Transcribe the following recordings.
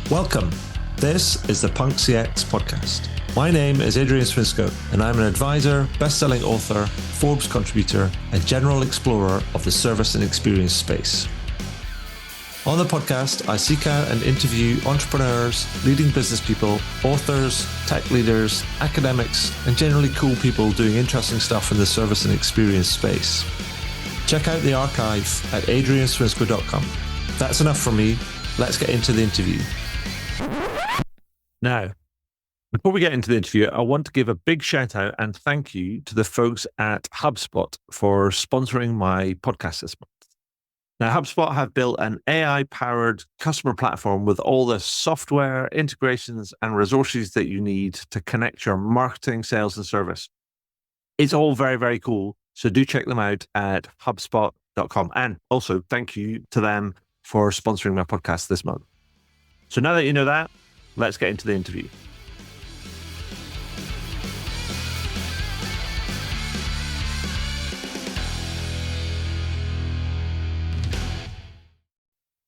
Welcome. This is the Punk CX podcast. My name is Adrian Swinscoe, and I'm an advisor, best-selling author, Forbes contributor, and general explorer of the service and experience space. On the podcast, I seek out and interview entrepreneurs, leading business people, authors, tech leaders, academics, and generally cool people doing interesting stuff in the service and experience space. Check out the archive at adrianswinscoe.com. That's enough from me. Let's get into the interview. Now, before we get into the interview, I want to give a big shout out and thank you to the folks at HubSpot for sponsoring my podcast this month. Now, HubSpot have built an AI-powered customer platform with all the software, integrations, and resources that you need to connect your marketing, sales, and service. It's all very, very cool. So do check them out at HubSpot.com. And also, thank you to them for sponsoring my podcast this month. So now that you know that, let's get into the interview.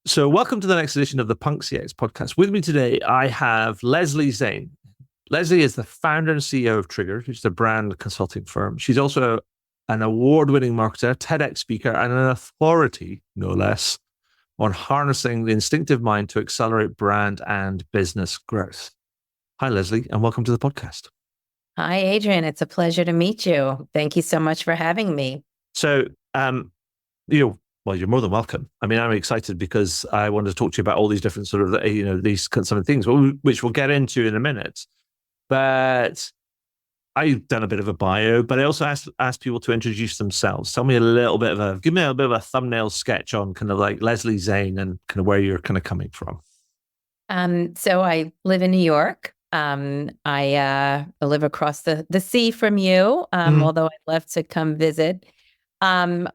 So welcome to the next edition of the Punk CX podcast. With me today, I have Leslie Zane. Leslie is the founder and CEO of Trigger, which is a brand consulting firm. She's also an award-winning marketer, TEDx speaker, and an authority, no less, on harnessing the instinctive mind to accelerate brand and business growth. Hi, Leslie, and welcome to the podcast. Hi, Adrian. It's a pleasure to meet you. Thank you so much for having me. So, you're more than welcome. I mean, I'm excited because I wanted to talk to you about all these different sort of, these some of the things, which we'll get into in a minute. But I've done a bit of a bio, but I also asked people to introduce themselves. Give me a little bit of a thumbnail sketch on kind of like Leslie Zane and kind of where you're kind of coming from. So I live in New York. I live across the sea from you, although I'd love to come visit. I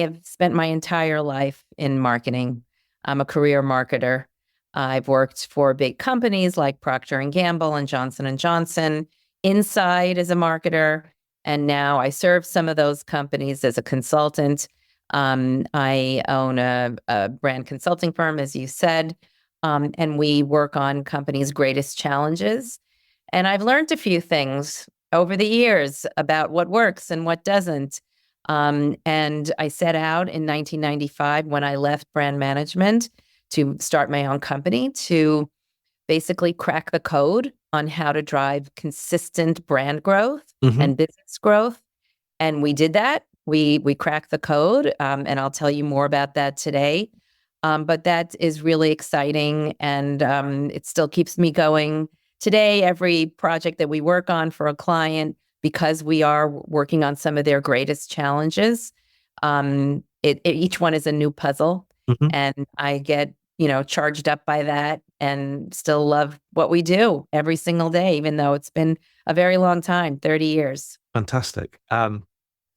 have spent my entire life in marketing. I'm a career marketer. I've worked for big companies like Procter & Gamble and Johnson & Johnson, inside as a marketer, and now I serve some of those companies as a consultant. I own a brand consulting firm, as you said, and we work on companies' greatest challenges. And I've learned a few things over the years about what works and what doesn't. And I set out in 1995 when I left brand management to start my own company to basically crack the code on how to drive consistent brand growth and business growth. And we did that. We cracked the code, and I'll tell you more about that today. But that is really exciting, and it still keeps me going. Today, every project that we work on for a client, because we are working on some of their greatest challenges, each one is a new puzzle, and I get charged up by that and still love what we do every single day, even though it's been a very long time, 30 years. Fantastic.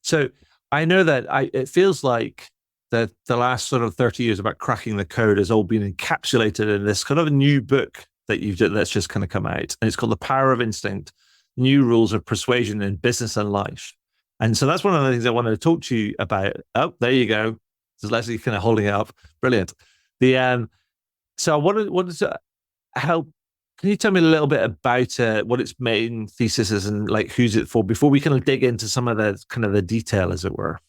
So I know that it feels like the last sort of 30 years about cracking the code has all been encapsulated in this kind of a new book that you've done that's just kind of come out. And it's called The Power of Instinct, New Rules of Persuasion in Business and Life. And so that's one of the things I wanted to talk to you about. Oh, there you go. This is Leslie kind of holding it up. Brilliant. So I wanted to help. Can you tell me a little bit about what its main thesis is and like who's it for before we kind of dig into some of the detail, as it were?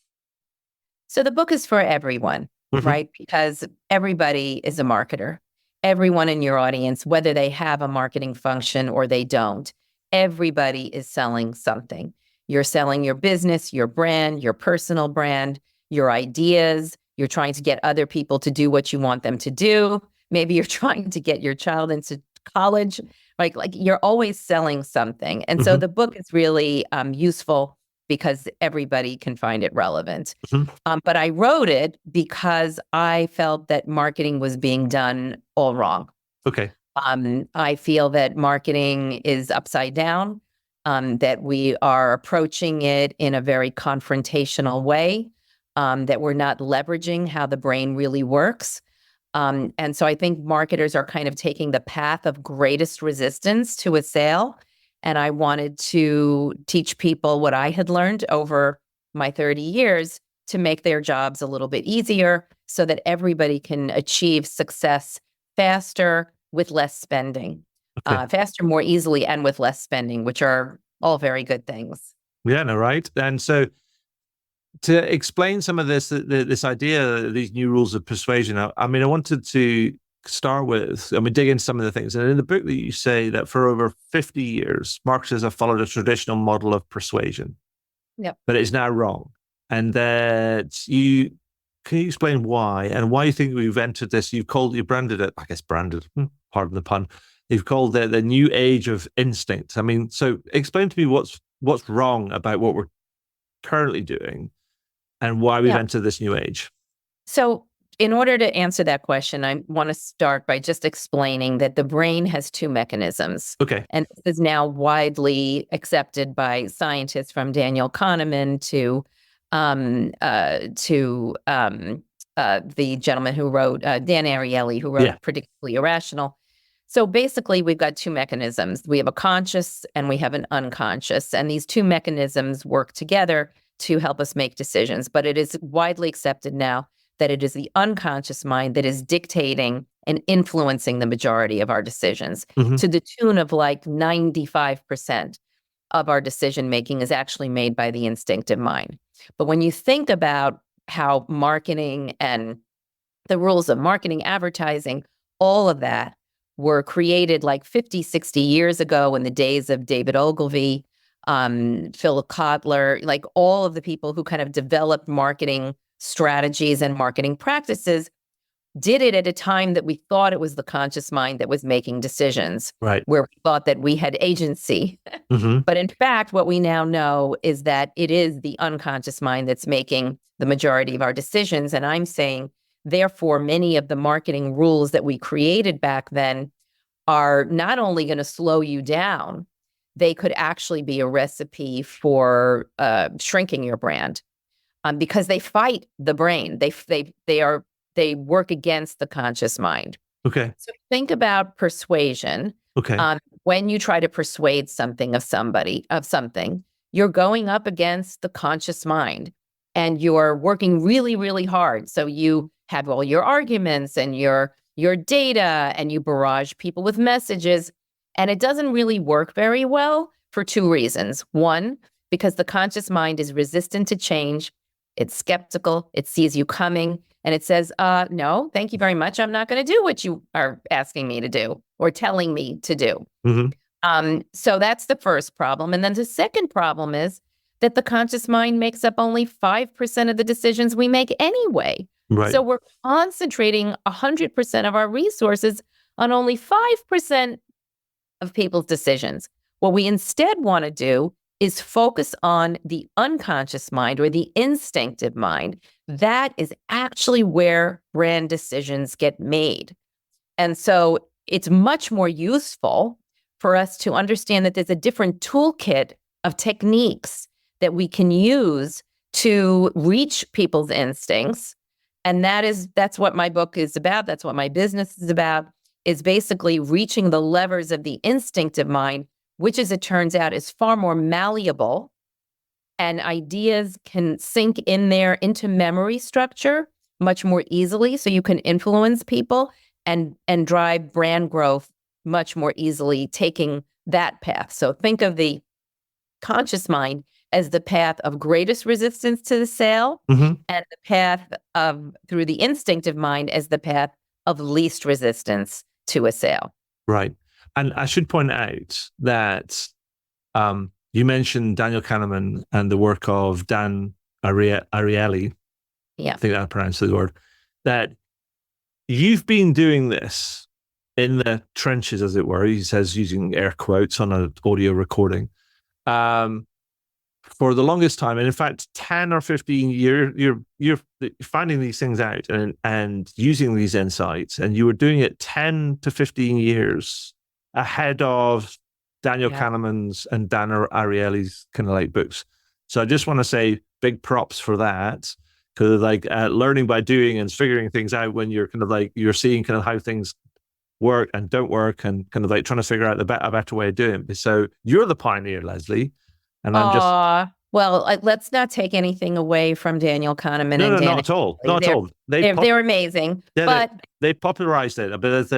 So the book is for everyone, right? Because everybody is a marketer. Everyone in your audience, whether they have a marketing function or they don't, everybody is selling something. You're selling your business, your brand, your personal brand, your ideas. You're trying to get other people to do what you want them to do. Maybe you're trying to get your child into college. Like you're always selling something. And so the book is really useful because everybody can find it relevant. But I wrote it because I felt that marketing was being done all wrong. Okay. I feel that marketing is upside down, that we are approaching it in a very confrontational way, that we're not leveraging how the brain really works. And so I think marketers are kind of taking the path of greatest resistance to a sale. And I wanted to teach people what I had learned over my 30 years to make their jobs a little bit easier so that everybody can achieve success faster, with less spending. Okay. Faster, more easily, and with less spending, which are all very good things. Yeah, no, right. And so to explain some of this idea, these new rules of persuasion, I mean, I wanted to start with, dig into some of the things. And in the book that you say that for over 50 years, marketers have followed a traditional model of persuasion, Yep. but it's now wrong. And that can you explain why and why you think we've entered this? You branded it, I guess branded, pardon the pun. You've called it the new age of instinct. I mean, so explain to me what's wrong about what we're currently doing and why we've entered this new age. So in order to answer that question, I want to start by just explaining that the brain has two mechanisms. Okay. And this is now widely accepted by scientists from Daniel Kahneman to the gentleman who wrote, Dan Ariely, who wrote Predictably Irrational. So basically, we've got two mechanisms. We have a conscious and we have an unconscious. And these two mechanisms work together to help us make decisions. But it is widely accepted now that it is the unconscious mind that is dictating and influencing the majority of our decisions, to the tune of like 95% of our decision making is actually made by the instinctive mind. But when you think about how marketing and the rules of marketing, advertising, all of that were created like 50, 60 years ago in the days of David Ogilvy, Phil Kotler, like all of the people who kind of developed marketing strategies and marketing practices, did it at a time that we thought it was the conscious mind that was making decisions, right? Where we thought that we had agency. But in fact, what we now know is that it is the unconscious mind that's making the majority of our decisions. And I'm saying, therefore, many of the marketing rules that we created back then are not only going to slow you down, they could actually be a recipe for shrinking your brand, because they fight the brain. They work against the conscious mind. Okay. So think about persuasion. Okay. When you try to persuade something of something, you're going up against the conscious mind and you're working really, really hard. So you have all your arguments and your data and you barrage people with messages. And it doesn't really work very well for two reasons. One, because the conscious mind is resistant to change. It's skeptical. It sees you coming. And it says, no, thank you very much. I'm not going to do what you are asking me to do or telling me to do. So that's the first problem. And then the second problem is that the conscious mind makes up only 5% of the decisions we make anyway. Right. So we're concentrating 100% of our resources on only 5% of people's decisions. What we instead want to do is focus on the unconscious mind or the instinctive mind. That is actually where brand decisions get made. And so it's much more useful for us to understand that there's a different toolkit of techniques that we can use to reach people's instincts. And that's what my book is about. That's what my business is about, is basically reaching the levers of the instinctive mind, which, as it turns out, is far more malleable, and ideas can sink in there into memory structure much more easily. So you can influence people and drive brand growth much more easily, taking that path. So think of the conscious mind as the path of greatest resistance to the sale, and the path through the instinctive mind as the path of least resistance to a sale. Right. And I should point out that you mentioned Daniel Kahneman and the work of Dan Ariely. Yeah. I think I pronounced the word. That you've been doing this in the trenches, as it were. He says, using air quotes on an audio recording, for the longest time. And in fact, 10 or 15 years, you're finding these things out and using these insights. And you were doing it 10 to 15 years ahead of Daniel Kahneman's and Dan Ariely's kind of like books. So I just want to say big props for that, because like learning by doing and figuring things out when you're kind of like, you're seeing kind of how things work and don't work and kind of like trying to figure out a better way of doing it. So you're the pioneer, Leslie. And I'm just... Well, let's not take anything away from Daniel Kahneman. No, and Dan. not at all. Not at all. They're amazing. Yeah, but they popularized it. But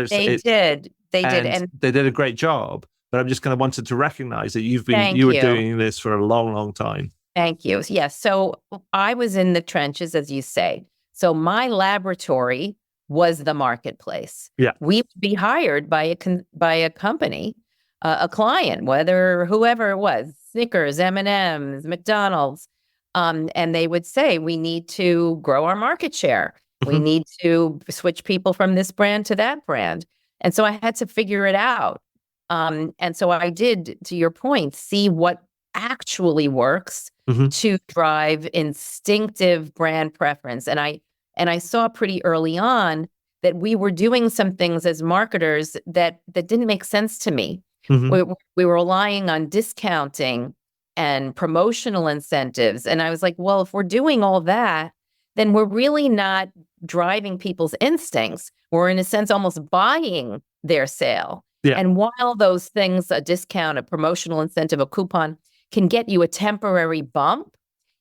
they They did. and And they did a great job. But I'm just kind of wanted to recognize that thank you were you. doing this for a long, long time. Thank you. Yes. So I was in the trenches, as you say. So my laboratory was the marketplace. Yeah. We would be hired by a company, a client, whoever it was, Snickers, M&Ms, McDonald's, and they would say, we need to grow our market share. We need to switch people from this brand to that brand. And so I had to figure it out. And so I did, to your point, see what actually works to drive instinctive brand preference. And I saw pretty early on that we were doing some things as marketers that didn't make sense to me. We were relying on discounting and promotional incentives. And I was like, well, if we're doing all that, then we're really not driving people's instincts. We're, in a sense, almost buying their sale. Yeah. And while those things, a discount, a promotional incentive, a coupon, can get you a temporary bump,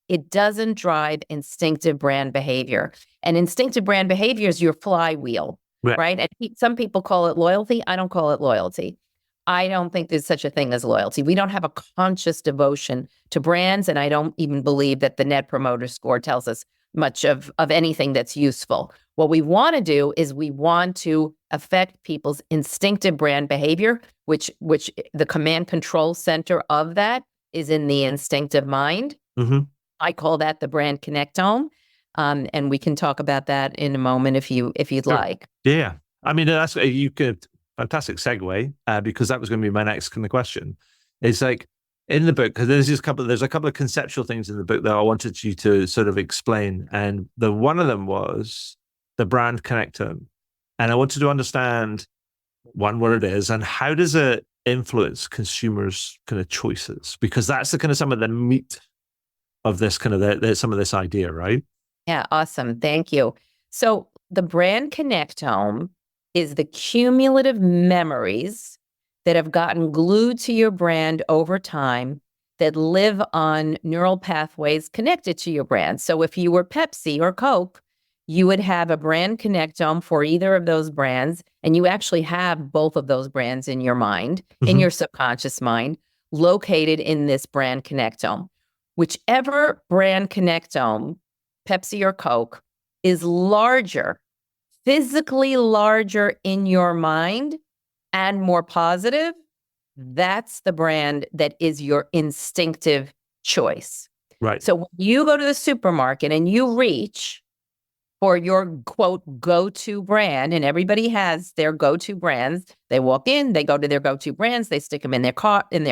it doesn't drive instinctive brand behavior. And instinctive brand behavior is your flywheel, right? And some people call it loyalty. I don't call it loyalty. I don't think there's such a thing as loyalty. We don't have a conscious devotion to brands, and I don't even believe that the Net Promoter Score tells us much of anything that's useful. What we want to do is we want to affect people's instinctive brand behavior, which the command control center of that is in the instinctive mind. I call that the Brand Connectome. And we can talk about that in a moment if you'd like. Yeah. I mean, that's fantastic segue, because that was going to be my next kind of question. It's like, in the book, because there's a couple of conceptual things in the book that I wanted you to sort of explain. And one of them was the Brand Connectome. And I wanted to understand, one, what it is, and how does it influence consumers' kind of choices? Because that's the kind of some of the meat of this kind of some of this idea, right? Yeah, awesome. Thank you. So the Brand Connectome is the cumulative memories that have gotten glued to your brand over time that live on neural pathways connected to your brand. So if you were Pepsi or Coke, you would have a Brand Connectome for either of those brands, and you actually have both of those brands in your mind, in your subconscious mind, located in this Brand Connectome. Whichever Brand Connectome, Pepsi or Coke, is larger, physically larger in your mind and more positive, that's the brand that is your instinctive choice. Right. So when you go to the supermarket and you reach for your, quote, go-to brand, and everybody has their go-to brands, they walk in, they go to their go-to brands, they stick them in their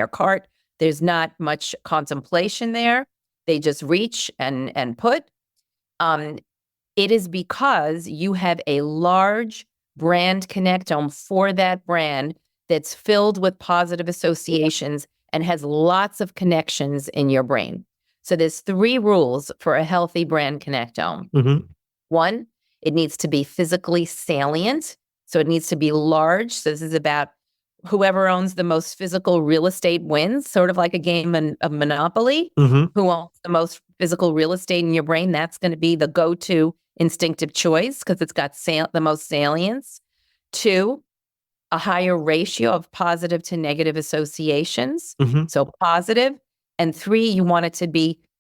cart. There's not much contemplation there. They just reach and put. It is because you have a large Brand Connectome for that brand that's filled with positive associations and has lots of connections in your brain. So there's 3 rules for a healthy Brand Connectome. 1, it needs to be physically salient. So it needs to be large. So this is about whoever owns the most physical real estate wins, sort of like a game of Monopoly. Who owns the most physical real estate in your brain, that's going to be the go-to instinctive choice because it's got the most salience. 2, a higher ratio of positive to negative associations. So positive. And 3, you want it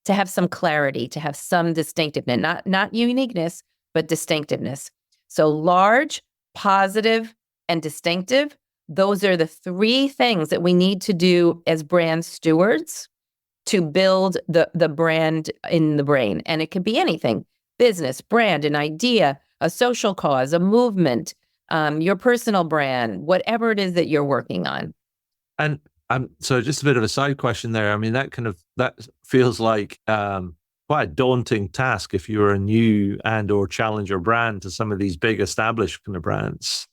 to have some clarity, to have some distinctiveness, not uniqueness, but distinctiveness. So large, positive, and distinctive. Those are the 3 things that we need to do as brand stewards to build the brand in the brain. And it could be anything: business, brand, an idea, a social cause, a movement, your personal brand, whatever it is that you're working on. And so just a bit of a side question there. I mean, that feels like quite a daunting task if you're a new and or challenger brand to some of these big established kind of brands.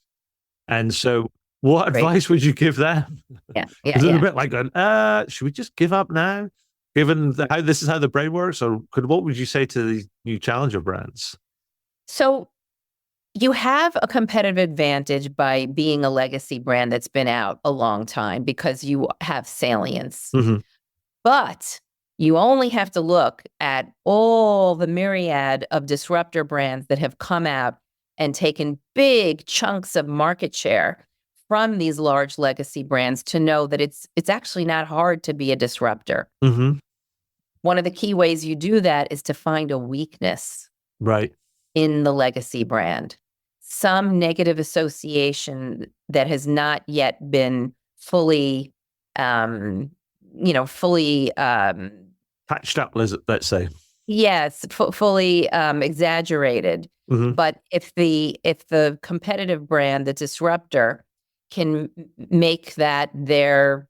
And so what advice would you give them? Is it a bit like, should we just give up now, given how this is how the brain works? Or what would you say to these new challenger brands? So you have a competitive advantage by being a legacy brand that's been out a long time because you have salience. But you only have to look at all the myriad of disruptor brands that have come out and taken big chunks of market share from these large legacy brands to know that it's actually not hard to be a disruptor. Mm-hmm. One of the key ways you do that is to find a weakness Right. in the legacy brand, some negative association that has not yet been fully, fully, Patched up, let's say. yes, fully exaggerated. Mm-hmm. But if the competitive brand, the disruptor, can make that their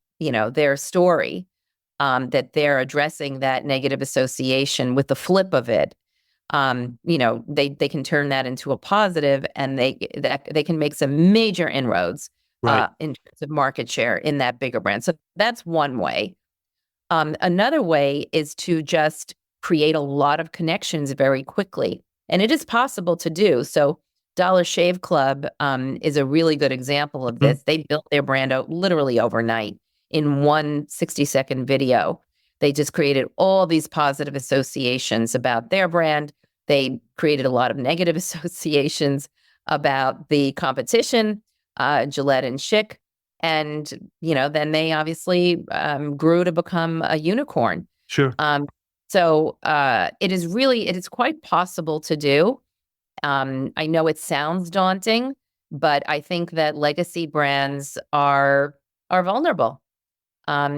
story, that they're addressing that negative association with the flip of it, they can turn that into a positive, and they can make some major inroads Right. in terms of market share in that bigger brand. So that's one way. Another way is to just create a lot of connections very quickly. And it is possible to do. So Dollar Shave Club is a really good example of this. They built their brand out literally overnight in one 60-second video. They just created all these positive associations about their brand. They created a lot of negative associations about the competition, Gillette and Schick. And, then they obviously grew to become a unicorn. Sure. So it is quite possible to do. I know it sounds daunting, but I think that legacy brands are vulnerable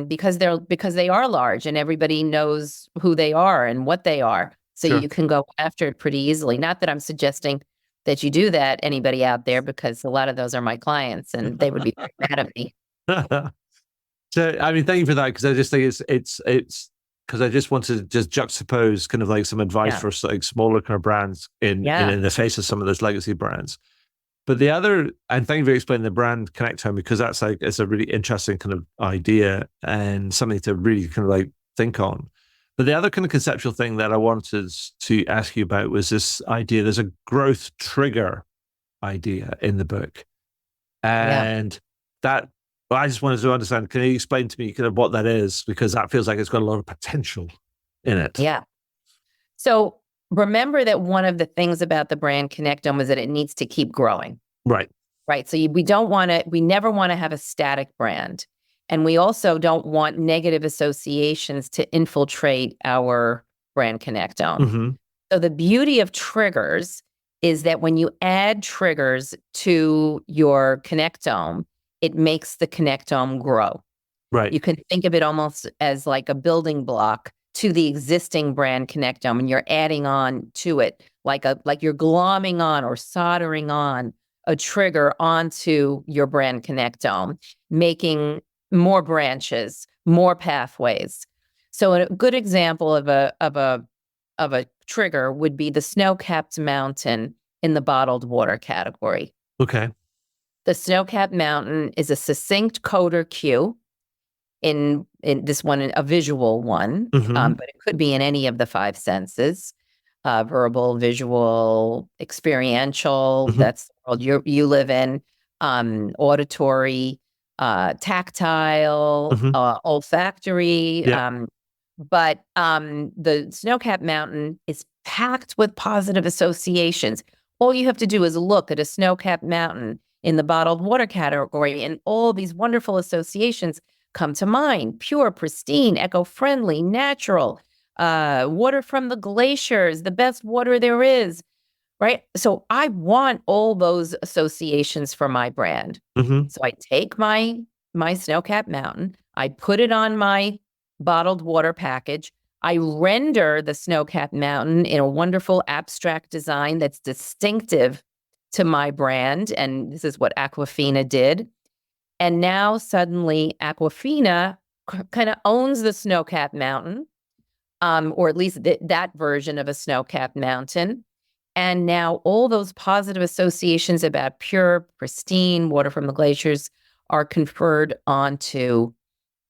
because they are large and everybody knows who they are and what they are. So Sure. you can go after it pretty easily. Not that I'm suggesting that you do that, anybody out there, because a lot of those are my clients and they would be very mad at me. So, I mean, thank you for that, because I just think it's because I just wanted to just juxtapose kind of like some advice for like smaller kind of brands in the face of some of those legacy brands. But the other, and thank you for explaining the Brand Connectome, because that's like, it's a really interesting kind of idea and something to really kind of like think on. But the other kind of conceptual thing that I wanted to ask you about was this idea. There's a growth trigger idea in the book. And that, well, I just wanted to understand, can you explain to me kind of what that is? Because that feels like it's got a lot of potential in it. Yeah. So remember that one of the things about the Brand Connectome is that it needs to keep growing. Right. Right. So we never want to have a static brand. And we also don't want negative associations to infiltrate our Brand Connectome. Mm-hmm. So the beauty of triggers is that when you add triggers to your connectome, it makes the connectome grow. Right. You can think of it almost as like a building block to the existing Brand Connectome, and you're adding on to it like you're glomming on or soldering on a trigger onto your Brand Connectome, making more branches, more pathways. So a good example of a trigger would be the snow-capped mountain in the bottled water category. Okay. The snow-capped mountain is a succinct coder cue. In this one, a visual one, but it could be in any of the five senses: verbal, visual, experiential. That's the world you live in. Auditory, tactile, olfactory. But the snow-capped mountain is packed with positive associations. All you have to do is look at a snow-capped mountain in the bottled water category, and all these wonderful associations come to mind: pure, pristine, eco-friendly, natural, water from the glaciers, the best water there is, right? So I want all those associations for my brand. So I take my snow-capped mountain, I put it on my bottled water package, I render the snow-capped mountain in a wonderful abstract design that's distinctive to my brand, and this is what Aquafina did. And now suddenly Aquafina kind of owns the snow-capped mountain, or at least that version of a snow-capped mountain. And now all those positive associations about pure, pristine water from the glaciers are conferred onto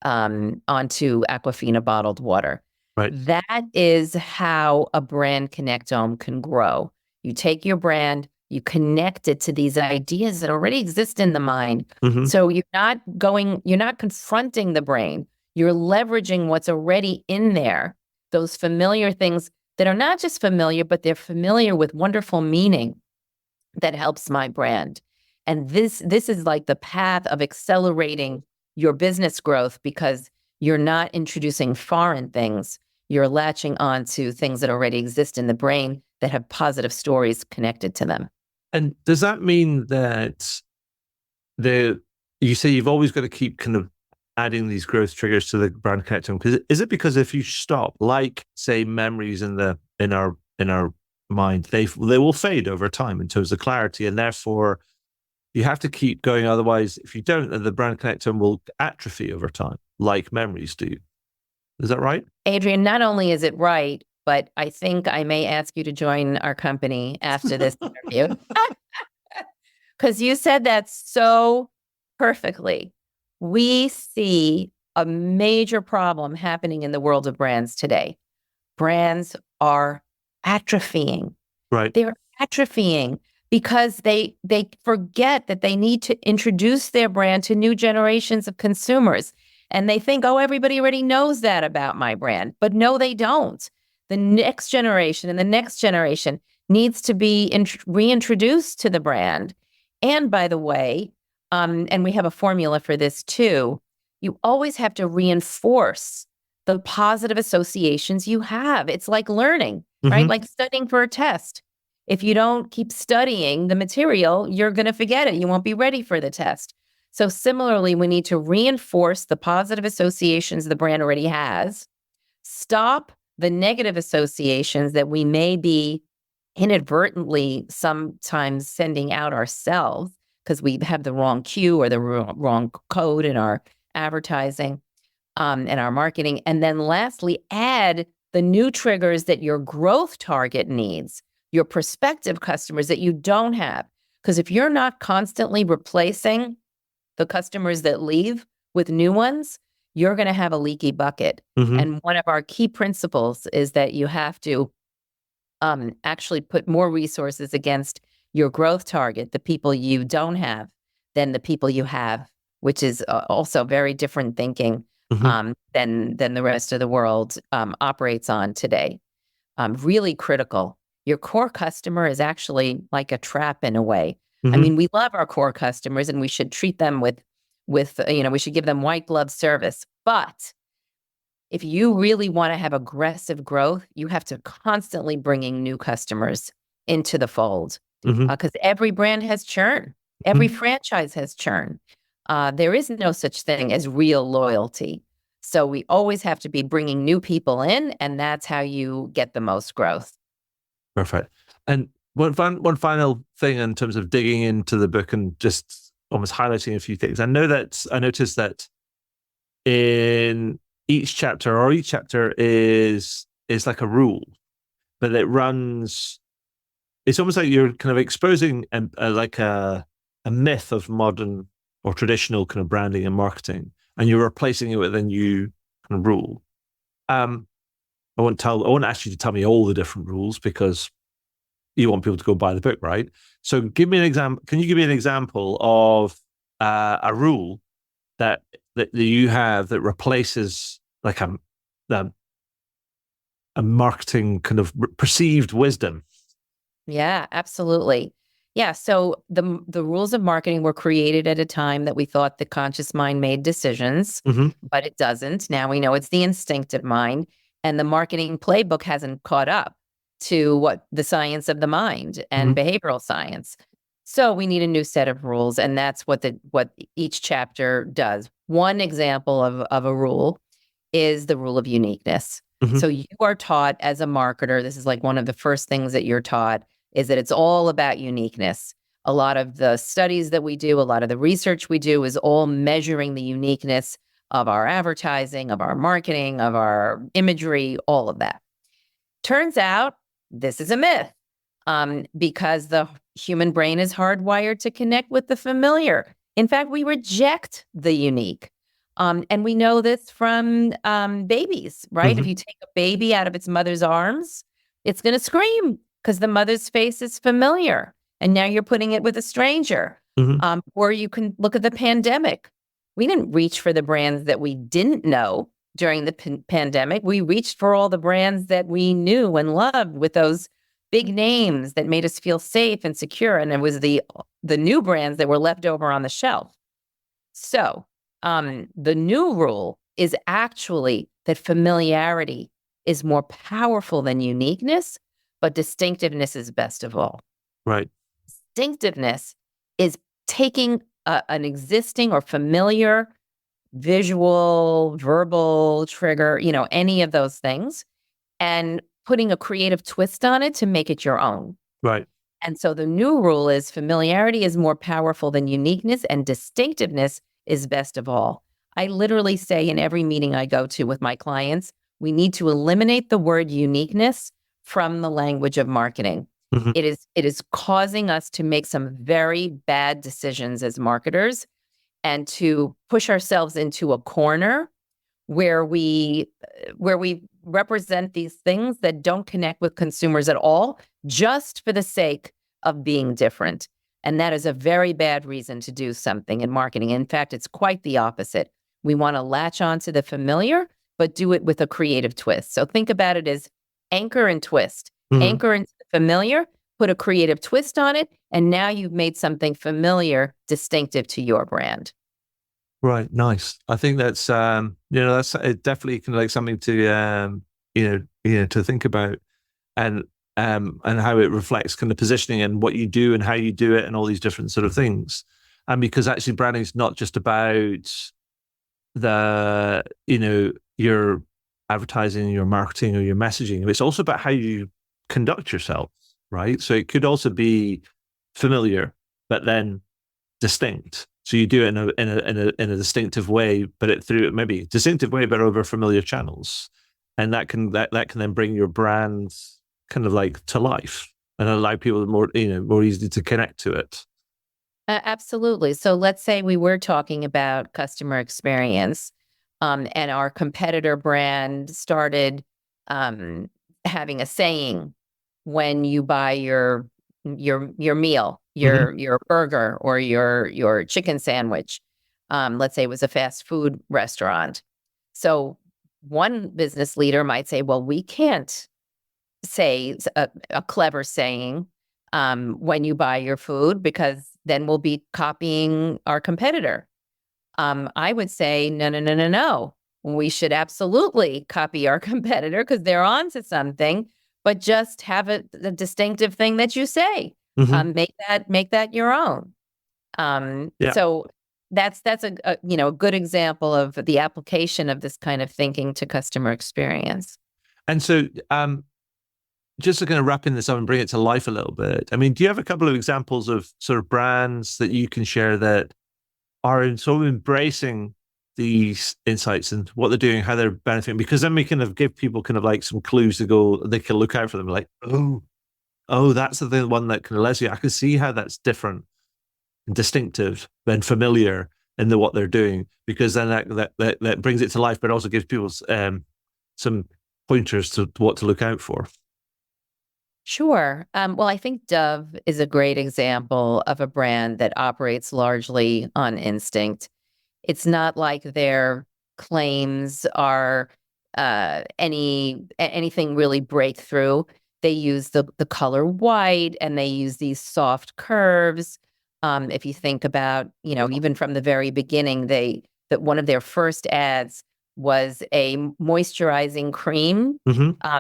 Aquafina bottled water. Right. That is how a Brand Connectome can grow. You take your brand, you connect it to these ideas that already exist in the mind. So you're not confronting the brain. You're leveraging what's already in there, those familiar things that are not just familiar, but they're familiar with wonderful meaning that helps my brand. And this is like the path of accelerating your business growth, because you're not introducing foreign things. You're latching on to things that already exist in the brain that have positive stories connected to them. And does that mean that you say you've always got to keep kind of adding these growth triggers to the brand connectome? Because is it because if you stop, like say memories in our mind, they will fade over time in terms of clarity, and therefore you have to keep going. Otherwise, if you don't, then the brand connectome will atrophy over time, like memories do. Is that right? Adrian, not only is it right, but I think I may ask you to join our company after this interview. Because you said that so perfectly. We see a major problem happening in the world of brands today. Brands are atrophying. Right. They're atrophying because they forget that they need to introduce their brand to new generations of consumers. And they think, oh, everybody already knows that about my brand. But no, they don't. The next generation and the next generation needs to be reintroduced to the brand. And by the way, and we have a formula for this too, you always have to reinforce the positive associations you have. It's like learning, right? Like studying for a test. If you don't keep studying the material, you're going to forget it. You won't be ready for the test. So similarly, we need to reinforce the positive associations the brand already has, stop the negative associations that we may be inadvertently sometimes sending out ourselves because we have the wrong cue or the wrong code in our advertising and our marketing. And then lastly, add the new triggers that your growth target needs, your prospective customers that you don't have. Because if you're not constantly replacing the customers that leave with new ones, you're going to have a leaky bucket. And one of our key principles is that you have to actually put more resources against your growth target, the people you don't have, than the people you have, which is also very different thinking than the rest of the world operates on today. Really critical. Your core customer is actually like a trap in a way. I mean, we love our core customers and we should treat them with we should give them white glove service. But if you really want to have aggressive growth, you have to constantly bringing new customers into the fold because every brand has churn. Every franchise has churn. There is no such thing as real loyalty. So we always have to be bringing new people in, and that's how you get the most growth. Perfect. And one final thing in terms of digging into the book and just almost highlighting a few things. I noticed that in each chapter is like a rule, but it runs. It's almost like you're kind of exposing like a myth of modern or traditional kind of branding and marketing, and you're replacing it with a new kind of rule. I won't ask you to tell me all the different rules because you want people to go buy the book, right? So give me an example. Can you give me an example of a rule that you have that replaces like a marketing kind of perceived wisdom? Yeah, absolutely. Yeah. So the rules of marketing were created at a time that we thought the conscious mind made decisions, but it doesn't. Now we know it's the instinctive mind, and the marketing playbook hasn't caught up to what the science of the mind and behavioral science. So we need a new set of rules, and that's what each chapter does. One example of a rule is the rule of uniqueness. So you are taught as a marketer, this is like one of the first things that you're taught, is that it's all about uniqueness. A lot of the studies that we do, a lot of the research we do is all measuring the uniqueness of our advertising, of our marketing, of our imagery, all of that. Turns out this is a myth because the human brain is hardwired to connect with the familiar. In fact, we reject the unique. And we know this from babies, right? If you take a baby out of its mother's arms, it's going to scream because the mother's face is familiar. And now you're putting it with a stranger. Or you can look at the pandemic. We didn't reach for the brands that we didn't know during the pandemic. We reached for all the brands that we knew and loved with those big names that made us feel safe and secure. And it was the the new brands that were left over on the shelf. So the new rule is actually that familiarity is more powerful than uniqueness, but distinctiveness is best of all. Right. Distinctiveness is taking an existing or familiar visual, verbal trigger, any of those things, and putting a creative twist on it to make it your own. Right. And so the new rule is familiarity is more powerful than uniqueness, and distinctiveness is best of all. I literally say in every meeting I go to with my clients, we need to eliminate the word uniqueness from the language of marketing. Mm-hmm. It is causing us to make some very bad decisions as marketers and to push ourselves into a corner where we represent these things that don't connect with consumers at all, just for the sake of being different. And that is a very bad reason to do something in marketing. In fact, it's quite the opposite. We want to latch onto the familiar, but do it with a creative twist. So think about it as anchor and twist. Mm-hmm. Anchor into the familiar, put a creative twist on it, and now you've made something familiar distinctive to your brand. Right. Nice. I think that's that's definitely kind of like something to to think about, and how it reflects kind of positioning and what you do and how you do it and all these different sort of things. And because actually branding is not just about the your advertising, your marketing, or your messaging. It's also about how you conduct yourself, right? So it could also be familiar, but then distinct. So you do it in a distinctive way, but maybe distinctive way, but over familiar channels, and that can then bring your brand kind of like to life and allow people more easily to connect to it. Absolutely. So let's say we were talking about customer experience, and our competitor brand started having a saying when you buy your meal, your burger or your chicken sandwich. Let's say it was a fast food restaurant. So one business leader might say, well, we can't say a clever saying when you buy your food, because then we'll be copying our competitor. I would say, no, no, no, no, no. We should absolutely copy our competitor because they're onto something, but just have the distinctive thing that you say. Make that your own. So that's a good example of the application of this kind of thinking to customer experience. And so, just to kind of wrap in this up and bring it to life a little bit, I mean, do you have a couple of examples of sort of brands that you can share that are sort of embracing these insights and what they're doing, how they're benefiting? Because then we kind of give people kind of like some clues to go, they can look out for them, like, oh, that's the one that kind of, Leslie, I can see how that's different and distinctive and familiar in what they're doing, because then that brings it to life, but also gives people some pointers to what to look out for. Sure. Well, I think Dove is a great example of a brand that operates largely on instinct. It's not like their claims are anything really breakthrough. They use the color white, and they use these soft curves. If you think about, even from the very beginning, that one of their first ads was a moisturizing cream,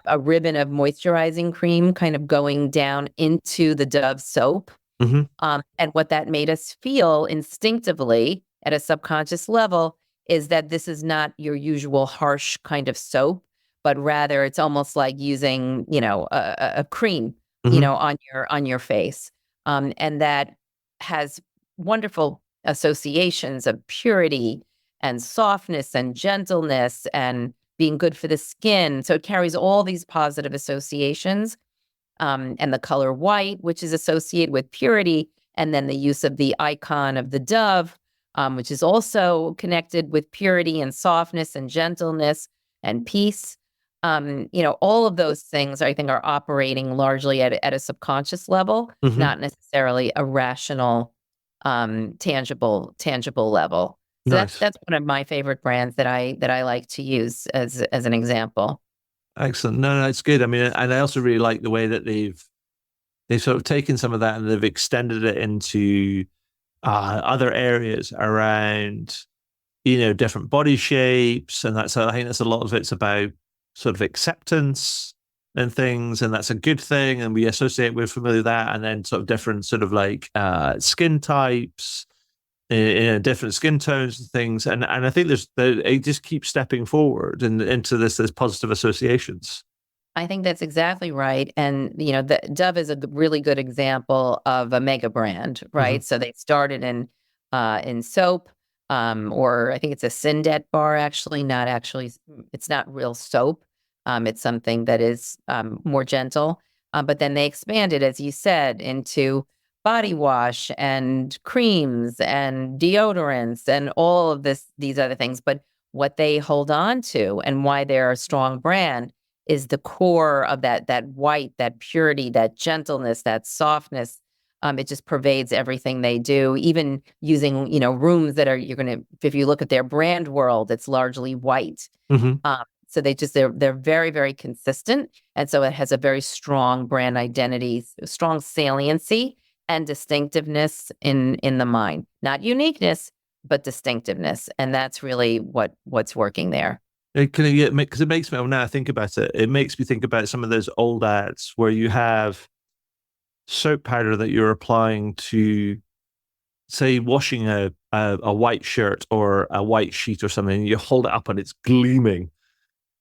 a ribbon of moisturizing cream kind of going down into the Dove soap. And what that made us feel instinctively at a subconscious level is that this is not your usual harsh kind of soap, but rather it's almost like using, a cream, on your face. And that has wonderful associations of purity and softness and gentleness and being good for the skin. So it carries all these positive associations. And the color white, which is associated with purity, and then the use of the icon of the dove, which is also connected with purity and softness and gentleness and peace. All of those things I think are operating largely at a subconscious level, not necessarily a rational, tangible level. So Nice. that's one of my favorite brands that I like to use as an example. Excellent. No, it's good. I mean, and I also really like the way that they've they've sort of taken some of that and they've extended it into other areas around, different body shapes. And I think that's a lot of it's about sort of acceptance and things. And that's a good thing. And we associate with familiar with that. And then sort of different sort of like skin types, different skin tones and things. And I think it just keeps stepping forward and into this positive associations. I think that's exactly right. And, the Dove is a really good example of a mega brand, right? Mm-hmm. So they started in soap, or I think it's a Syndet bar, actually, not actually, it's not real soap. It's something that is more gentle. But then they expanded, as you said, into body wash and creams and deodorants and all of these other things. But what they hold on to and why they're a strong brand is the core of that white, that purity, that gentleness, that softness. It just pervades everything they do, even using, rooms that if you look at their brand world, it's largely white. Mm-hmm. So they're very, very consistent. And so it has a very strong brand identity, strong saliency and distinctiveness in the mind. Not uniqueness, but distinctiveness. And that's really what's working there. Because it makes me, well, now I think about it, it makes me think about some of those old ads where you have soap powder that you're applying to, say, washing a white shirt or a white sheet or something, and you hold it up and it's gleaming.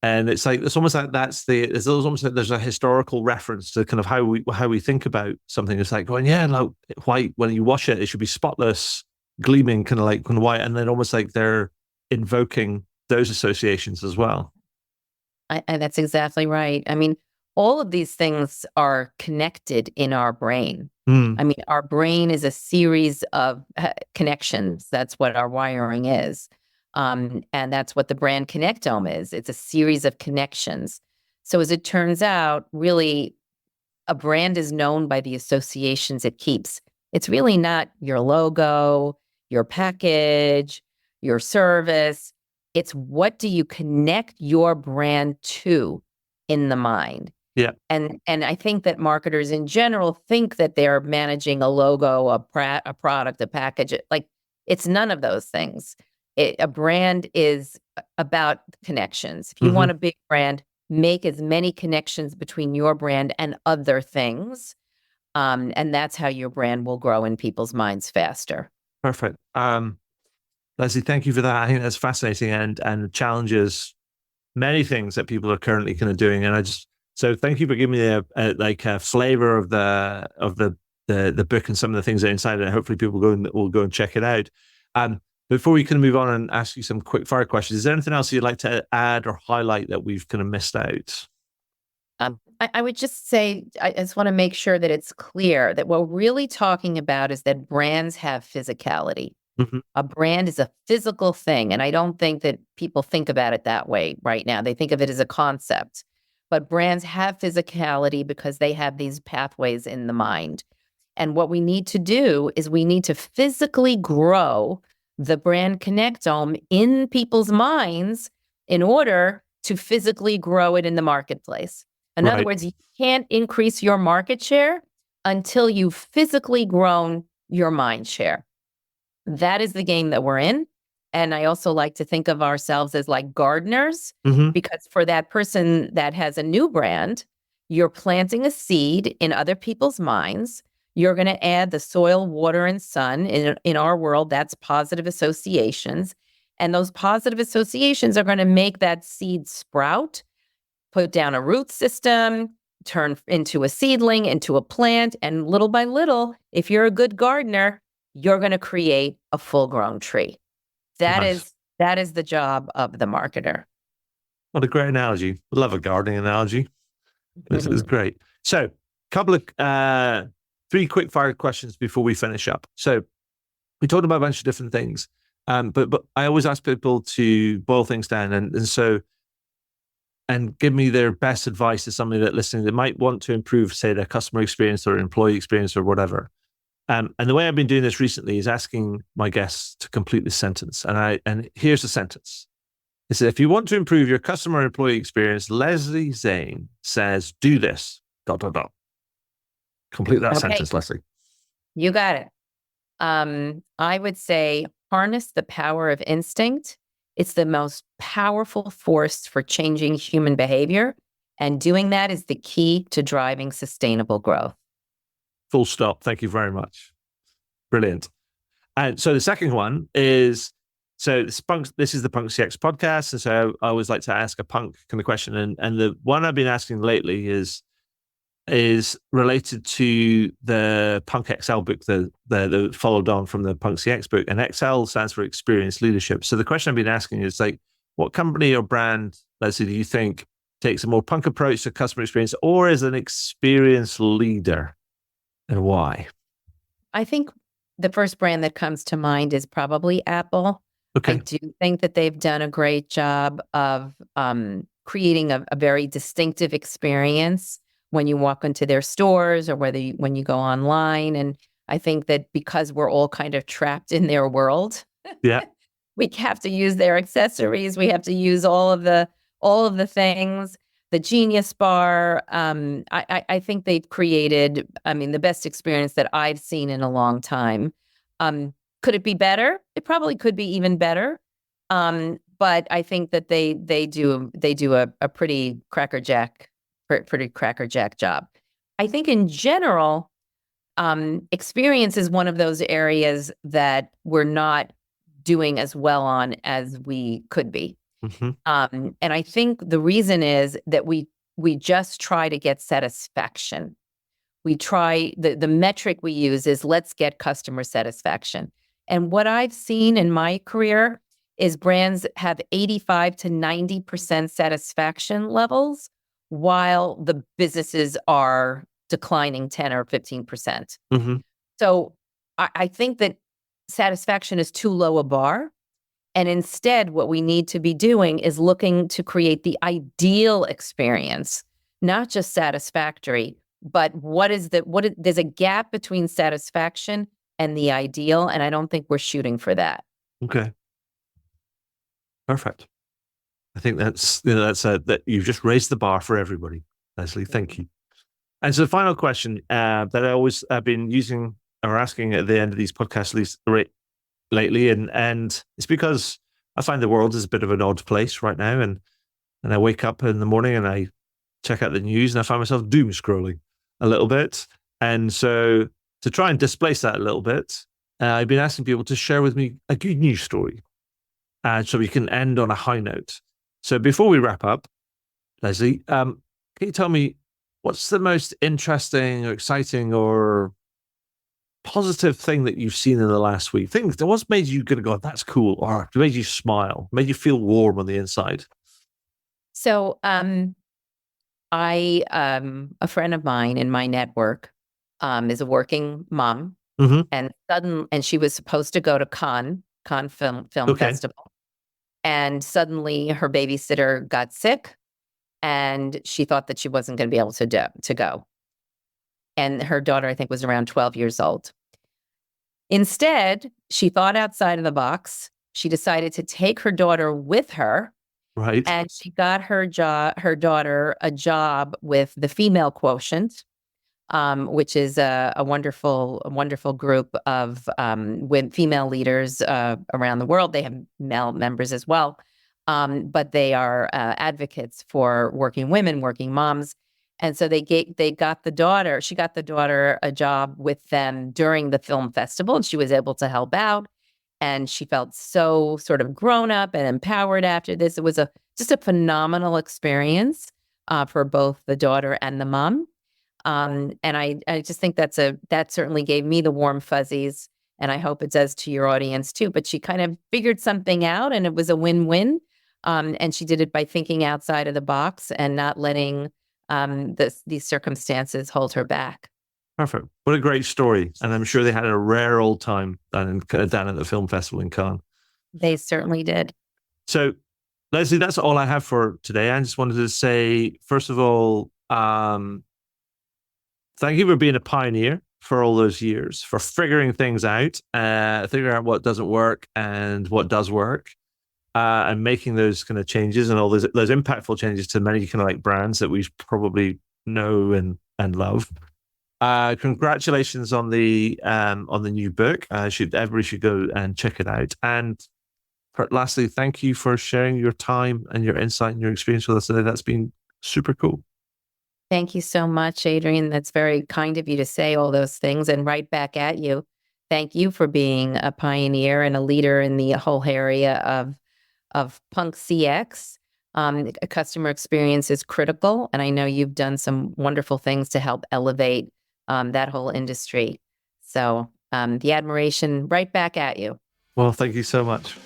And it's almost like it's almost like there's a historical reference to kind of how we think about something. It's like going, yeah, like white, when you wash it, it should be spotless, gleaming, kind of white. And then almost like they're invoking those associations as well. That's exactly right. I mean, all of these things are connected in our brain. Mm. I mean, our brain is a series of connections. That's what our wiring is. And that's what the Brand Connectome is. It's a series of connections. So as it turns out, really, a brand is known by the associations it keeps. It's really not your logo, your package, your service. It's what do you connect your brand to in the mind? Yeah. And I think that marketers in general think that they're managing a logo, a product, a package. Like, it's none of those things. A brand is about connections. If you want a big brand, make as many connections between your brand and other things. And that's how your brand will grow in people's minds faster. Perfect. Leslie, thank you for that. I think that's fascinating and challenges many things that people are currently kind of doing. And so thank you for giving me a flavor of the book and some of the things that are inside it. Hopefully people will go and check it out. Before we can move on and ask you some quick fire questions, is there anything else you'd like to add or highlight that we've kind of missed out? I would just say, I just want to make sure that it's clear that what we're really talking about is that brands have physicality. Mm-hmm. A brand is a physical thing. And I don't think that people think about it that way right now. They think of it as a concept. But brands have physicality because they have these pathways in the mind. And what we need to do is we need to physically grow the Brand Connectome in people's minds in order to physically grow it in the marketplace. In other words, you can't increase your market share until you've physically grown your mind share. That is the game that we're in. And I also like to think of ourselves as like gardeners, because for that person that has a new brand, you're planting a seed in other people's minds. You're going to add the soil, water, and sun. In our world, that's positive associations. And those positive associations are going to make that seed sprout, put down a root system, turn into a seedling, into a plant. And little by little, if you're a good gardener, you're going to create a full-grown tree. That is the job of the marketer. What a great analogy. I love a gardening analogy. This is great. So, couple of 3 quick fire questions before we finish up. So, we talked about a bunch of different things, but I always ask people to boil things down and give me their best advice to somebody that listening that might want to improve, say, their customer experience or employee experience or whatever. And the way I've been doing this recently is asking my guests to complete this sentence. And here's the sentence. It says, if you want to improve your customer and employee experience, Leslie Zane says, do this, ... Complete that Okay, sentence, Leslie. you got it. I would say harness the power of instinct. It's the most powerful force for changing human behavior. And doing that is the key to driving sustainable growth. Full stop. Thank you very much. Brilliant. And so the second one is, so this is the Punk CX podcast. And so I always like to ask a punk kind of question. And the one I've been asking lately is related to the Punk XL book that followed on from the Punk CX book. And XL stands for Experience Leadership. So the question I've been asking is like, what company or brand, Leslie, do you think takes a more punk approach to customer experience or is an experienced leader, and why? I think the first brand that comes to mind is probably Apple. I Okay. do think that they've done a great job of creating a very distinctive experience when you walk into their stores or when you go online. And I think that because we're all kind of trapped in their world, Yeah. we have to use their accessories. We have to use all of the things. The Genius Bar. I think they've created, the best experience that I've seen in a long time. Could it be better? It probably could be even better. But I think that they do a pretty crackerjack job. I think in general, experience is one of those areas that we're not doing as well on as we could be. Mm-hmm. And I think the reason is that we just try to get satisfaction. We try, the metric we use is let's get customer satisfaction. And what I've seen in my career is brands have 85 to 90% satisfaction levels while the businesses are declining 10 or 15%. Mm-hmm. So I think that satisfaction is too low a bar. And instead, what we need to be doing is looking to create the ideal experience, not just satisfactory, but there's a gap between satisfaction and the ideal. And I don't think we're shooting for that. Okay. Perfect. I think that you've just raised the bar for everybody, Leslie. Thank you. And so the final question that I always have been using or asking at the end of these podcasts, at least lately, and it's because I find the world is a bit of an odd place right now, and I wake up in the morning and I check out the news and I find myself doom scrolling a little bit, and so to try and displace that a little bit, I've been asking people to share with me a good news story, so we can end on a high note. So before we wrap up, Leslie, can you tell me what's the most interesting or exciting or positive thing that you've seen in the last week? Things that what's made you gonna go, that's cool, or made you smile, made you feel warm on the inside? So a friend of mine in my network is a working mom, Mm-hmm. and she was supposed to go to Cannes Film Okay. Festival. And suddenly her babysitter got sick and she thought that she wasn't going to be able to go. And her daughter, I think, was around 12 years old. Instead, she thought outside of the box. She decided to take her daughter with her. Right. And she got her daughter a job with the Female Quotient, which is a wonderful group of female leaders around the world. They have male members as well, but they are advocates for working women, working moms. And so they got the daughter. She got the daughter a job with them during the film festival, and she was able to help out. And she felt so sort of grown up and empowered after this. It was just a phenomenal experience for both the daughter and the mom. And I just think that certainly gave me the warm fuzzies, and I hope it does to your audience too. But she kind of figured something out, and it was a win-win. And she did it by thinking outside of the box and not letting these circumstances hold her back. Perfect. What a great story. And I'm sure they had a rare old time down at the film festival in Cannes. They certainly did. So, Leslie, that's all I have for today. I just wanted to say, first of all, thank you for being a pioneer for all those years, for figuring things out, figuring out what doesn't work and what does work, and making those kind of changes and all those impactful changes to many kind of like brands that we probably know and love. Congratulations on the new book. Everybody should go and check it out. And lastly, thank you for sharing your time and your insight and your experience with us today. That's been super cool. Thank you so much, Adrian. That's very kind of you to say all those things, and right back at you. Thank you for being a pioneer and a leader in the whole area of Punk CX. Customer experience is critical, and I know you've done some wonderful things to help elevate that whole industry. So the admiration right back at you. Well, thank you so much.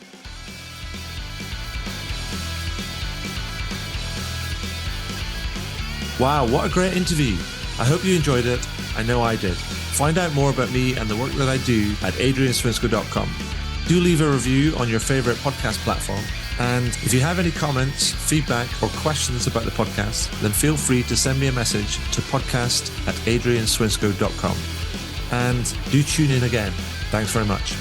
Wow, what a great interview. I hope you enjoyed it. I know I did. Find out more about me and the work that I do at adrianswinscoe.com. Do leave a review on your favorite podcast platform. And if you have any comments, feedback, or questions about the podcast, then feel free to send me a message to podcast@adrianswinscoe.com. And do tune in again. Thanks very much.